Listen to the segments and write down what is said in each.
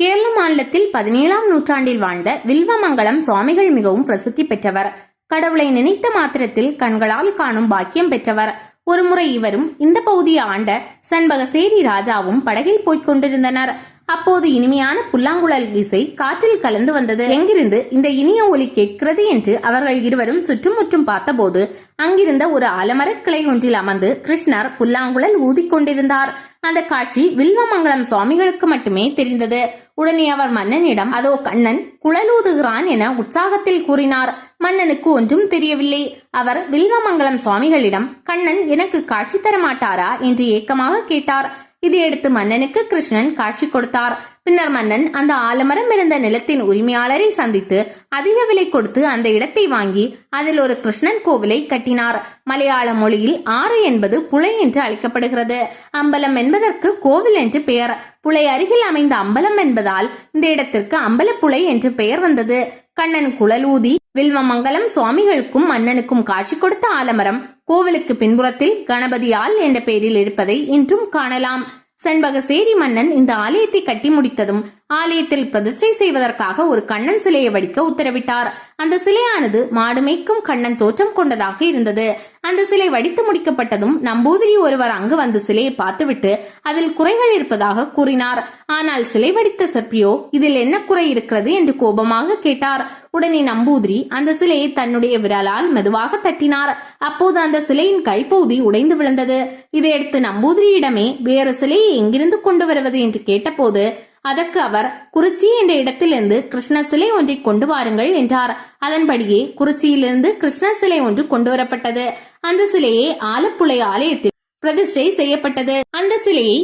கேரள மாநிலத்தில் 17ஆம் நூற்றாண்டில் வாழ்ந்த வில்வமங்கலம் சுவாமிகள் மிகவும் பிரசித்தி பெற்றவர். கடவுளை நினைத்த மாத்திரத்தில் கண்களால் காணும் பாக்கியம் பெற்றவர். ஒருமுறை இவரும் இந்த பகுதியை ஆண்ட சண்பகசேரி ராஜாவும் படகில் போய்க் கொண்டிருந்தனர். அப்போது இனிமையான புல்லாங்குழல் இசை காற்றில் கலந்து வந்தது. எங்கிருந்து இந்த இனிய ஒலி கேட்கிறது என்று அவர்கள் இருவரும் சுற்றுமுற்றும் பார்த்தபோது அங்கிருந்த ஒரு ஆலமரக் கிளை ஒன்றில் அமர்ந்து கிருஷ்ணர் புல்லாங்குழல் ஊதிக்கொண்டிருந்தார். அந்த காட்சி வில்வமங்கலம் சுவாமிகளுக்கு மட்டுமே தெரிந்தது. உடனே அவர் மன்னனிடம், அதோ கண்ணன் குழல் ஊதுகிறான் என உற்சாகத்தில் கூறினார். மன்னனுக்கு ஒன்றும் தெரியவில்லை. அவர் வில்வமங்கலம் சுவாமிகளிடம், கண்ணன் எனக்கு காட்சி தர மாட்டாரா என்று ஏக்கமாக கேட்டார். இதையடுத்து மன்னனுக்கு கிருஷ்ணன் காட்சி கொடுத்தார். பின்னர் மன்னன் அந்த ஆலமரம் இருந்த நிலத்தின் உரிமையாளரை சந்தித்து அதிக விலை கொடுத்து அந்த இடத்தை வாங்கி அதில் ஒரு கிருஷ்ணன் கோவிலை கட்டினார். மலையாள மொழியில் ஆறு என்பது புழை என்று அழைக்கப்படுகிறது. அம்பலம் என்பதற்கு கோவில் என்று பெயர். புழை அருகில் அமைந்த அம்பலம் என்பதால் இந்த இடத்திற்கு அம்பலப்புழை என்று பெயர் வந்தது. கண்ணன் குழல் ஊதி வில்வமங்கலம் சுவாமிகளுக்கும் மன்னனுக்கும் காட்சி கொடுத்த ஆலமரம் கோவிலுக்கு பின்புறத்தில் கணபதியால் என்ற பெயரில் இருப்பதை இன்றும் காணலாம். சண்பகசேரி மன்னன் இந்த ஆலயத்தை கட்டி முடித்ததும் ஆலயத்தில் பிரதிஷ்டை செய்வதற்காக ஒரு கண்ணன் சிலையை வடிக்க உத்தரவிட்டார். அந்த சிலையானது மாடு மேய்க்கும் கண்ணன் தோற்றம் கொண்டதாக இருந்தது. அந்த சிலை வடித்து முடிக்கப்பட்டதும் நம்பூதிரி ஒருவர் அங்கு வந்து சிலையை பார்த்துவிட்டு அதில் குறைகள் இருப்பதாக கூறினார். ஆனால் சிலை வடித்த சிற்பியோ இதில் என்ன குறை இருக்கிறது என்று கோபமாக கேட்டார். உடனே நம்பூதிரி அந்த சிலையை தன்னுடைய விரலால் மெதுவாக தட்டினார். அப்போது அந்த சிலையின் கைப்பகுதி உடைந்து விழுந்தது. இதையடுத்து நம்பூதிரியிடமே வேறு சிலையை எங்கிருந்து கொண்டு வருவது என்று கேட்டபோது அதற்கு அவர், குறிச்சி என்ற இடத்திலிருந்து கிருஷ்ண சிலை ஒன்றை கொண்டு வாருங்கள் என்றார். அதன்படியே குறிச்சியிலிருந்து கிருஷ்ண சிலை ஒன்று கொண்டு வரப்பட்டது. அந்த சிலையை ஆலப்புழை ஆலயத்தில் பிரதிஷ்டை செய்யப்பட்டது. அந்த சிலையை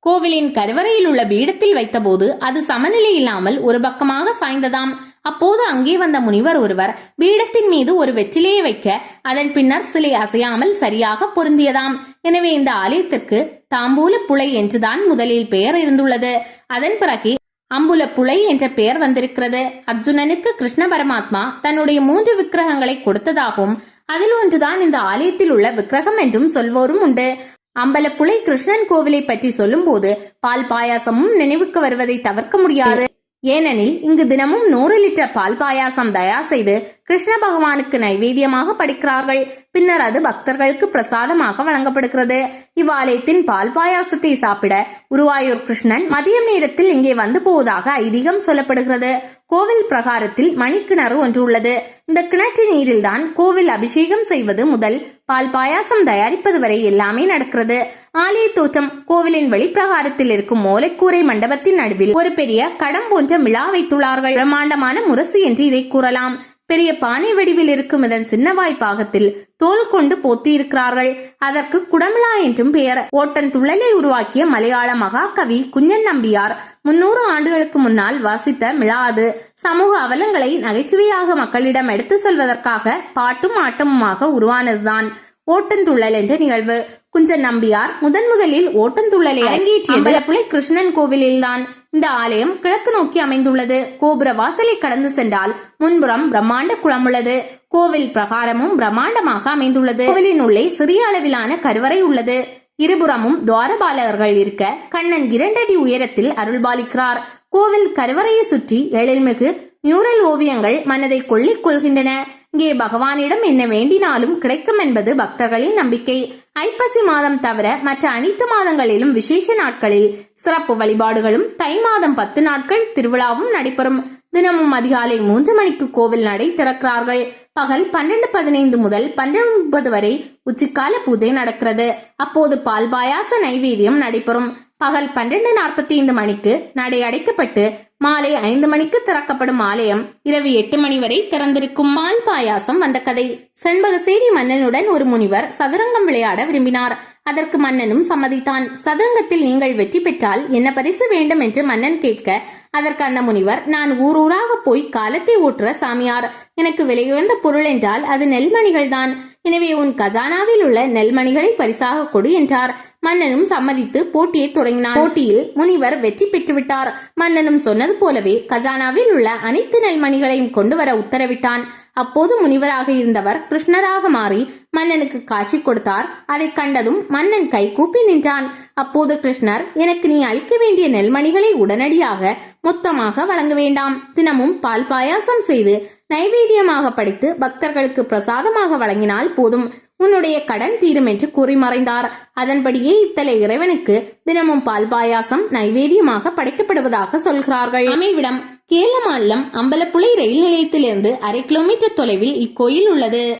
கோவிலின் கருவறையில் உள்ள பீடத்தில் வைத்தபோது அது சமநிலை இல்லாமல் ஒரு பக்கமாக சாய்ந்ததாம். அப்போது அங்கே வந்த முனிவர் ஒருவர் பீடத்தின் மீது ஒரு வெற்றிலையை வைக்க அதன் பின்னர் சிலை அசையாமல் சரியாக பொருந்தியதாம். எனவே இந்த ஆலயத்திற்கு தாம்பூல புழை என்றுதான் முதலில் பெயர் இருந்துள்ளது. அதன் பிறகு அம்புல புழை என்ற பெயர் வந்திருக்கிறது. அர்ஜுனனுக்கு கிருஷ்ண பரமாத்மா தன்னுடைய 3 விக்கிரகங்களை கொடுத்ததாகவும் அதில் ஒன்றுதான் இந்த ஆலயத்தில் உள்ள விக்கிரகம் என்றும் சொல்வோரும் உண்டு. அம்பலப்புழை கிருஷ்ணன் கோவிலை பற்றி சொல்லும் போது பால் பாயாசமும் நினைவுக்கு வருவதை தவிர்க்க முடியாது. ஏனெனில் இங்கு தினமும் 100 லிட்டர் பால் பாயாசம் தயார் செய்து கிருஷ்ண பகவானுக்கு நைவேத்தியமாக படைக்கிறார்கள். பின்னர் அது பக்தர்களுக்கு பிரசாதமாக வழங்கப்படுகிறது. இவ்வாலயத்தின் பால் பாயாசத்தை சாப்பிட குருவாயூர் கிருஷ்ணன் மதியம் நேரத்தில் இங்கே வந்து போவதாக ஐதீகம் சொல்லப்படுகிறது. கோவில் பிரகாரத்தில் மணிக்கிணறு ஒன்று உள்ளது. இந்த கிணற்று நீரில் தான் கோவில் அபிஷேகம் செய்வது முதல் பால் பாயாசம் தயாரிப்பது வரை எல்லாமே நடக்கிறது. ஆலய தோற்றம் கோவிலின் வெளிப்பிரகாரத்தில் இருக்கும் மூலைக்கூரை மண்டபத்தின் நடுவில் ஒரு பெரிய கடம் போன்ற மிளா வைத்துள்ளார்கள். பிரம்மாண்டமான முரசு என்று இதை கூறலாம். பெரிய பானை வடிவில் இருக்கும் இதன் சின்னவாய் பாகத்தில் தோல் கொண்டு போத்தி இருக்கிறார்கள். அதற்கு குடமிழா என்றும் பெயர். ஓட்டன் துள்ளலை உருவாக்கிய மலையாள மகாகவி குஞ்சன் நம்பியார் 300 ஆண்டுகளுக்கு முன்னால் வாசித்த மிளா அது. சமூக அவலங்களை நகைச்சுவையாக மக்களிடம் எடுத்து சொல்வதற்காக பாட்டும் ஆட்டமுமாக உருவானதுதான் ஓட்டந்துள்ளல் என்ற நிகழ்வு. குஞ்சன் நம்பியார் முதலில் ஓட்டந்துள்ளலை அரங்கேற்றியது அம்பலப்புழை கிருஷ்ணன் கோவிலில் தான். இந்த ஆலயம் கிழக்கு நோக்கி அமைந்துள்ளது. கோபுர வாசலை கடந்து சென்றால் முன்புறம் பிரம்மாண்ட குளம் உள்ளது. கோவில் பிரகாரமும் பிரம்மாண்டமாக அமைந்துள்ளது. கோவிலின் உள்ளே சிறிய அளவிலான கருவறை உள்ளது. இருபுறமும் துவாரபாலகர்கள் இருக்க கண்ணன் 2 அடி உயரத்தில் அருள்பாலிக்கிறார். கோவில் கருவறையை சுற்றி எழில்மிகு மியூரல் ஓவியங்கள் மனதை கொள்ளிக் கொள்கின்றன. இங்கே பகவானிடம் என்ன வேண்டினாலும் கிடைக்கும் என்பது பக்தர்களின் நம்பிக்கை. ஐப்பசி மாதம் தவிர மற்ற அனைத்து மாதங்களிலும் விசேஷ நாட்களில் சிறப்பு வழிபாடுகளும் தை மாதம் 10 நாட்கள் திருவிழாவும் நடைபெறும். தினமும் அதிகாலை 3 மணிக்கு கோவில் நடை திறக்கிறார்கள். பகல் 12:15 முதல் 12:30 வரை உச்சிக்கால பூஜை நடக்கிறது. அப்போது பால் பாயாச நைவேத்தியம் நடைபெறும். பகல் 12:45 மணிக்கு நடை அடைக்கப்பட்டு மாலை 5 மணிக்கு திறக்கப்படும் ஆலயம் இரவு 8 மணி வரை திறந்திருக்கும். பால் பாயாசம் வந்த கதை. சண்பகசேரி மன்னனுடன் ஒரு முனிவர் சதுரங்கம் விளையாட விரும்பினார். அதற்கு மன்னனும் சம்மதித்தான். சதுரங்கத்தில் நீங்கள் வெற்றி பெற்றால் என்ன பரிசு வேண்டும் என்று மன்னன் கேட்க அதற்கு அந்த முனிவர், நான் ஊராக போய் காலத்தை ஓட்டுற சாமியார். எனக்கு விலையுயர்ந்த பொருள் என்றால் அது நெல்மணிகள் தான். எனவே உன் கஜானாவில் உள்ள நெல்மணிகளை பரிசாக கொடு என்றார். மன்னனும் சம்மதித்து போட்டியை தொடங்கினார். போட்டியில் முனிவர் வெற்றி பெற்றுவிட்டார். மன்னனும் சொன்னது போலவே கஜானாவில் உள்ள அனைத்து நெல்மணிகளையும் கொண்டு வர உத்தரவிட்டான். அப்போது முனிவராக இருந்தவர் கிருஷ்ணராக மாறி மன்னனுக்கு காட்சி கொடுத்தார். அதை கண்டதும் மன்னன் கை கூப்பி நின்றான். அப்போது கிருஷ்ணர், எனக்கு நீ அளிக்க வேண்டிய நெல்மணிகளை உடனடியாக மொத்தமாக வழங்க வேண்டாம். தினமும் பால் பாயாசம் செய்து நைவேத்தியமாக படைத்து பக்தர்களுக்கு பிரசாதமாக வழங்கினால் போதும், உன்னுடைய கடன் தீரும் என்று கூறி மறைந்தார். அதன்படியே இத்தலை இறைவனுக்கு தினமும் பால் பாயாசம் நைவேத்தியமாக படைக்கப்படுவதாக சொல்கிறார்கள். அமைவிடம் கேரள மாநிலம் அம்பலப்புழை ரயில் நிலையத்திலிருந்து 1/2 கிலோமீட்டர் தொலைவில் இக்கோயில் உள்ளது.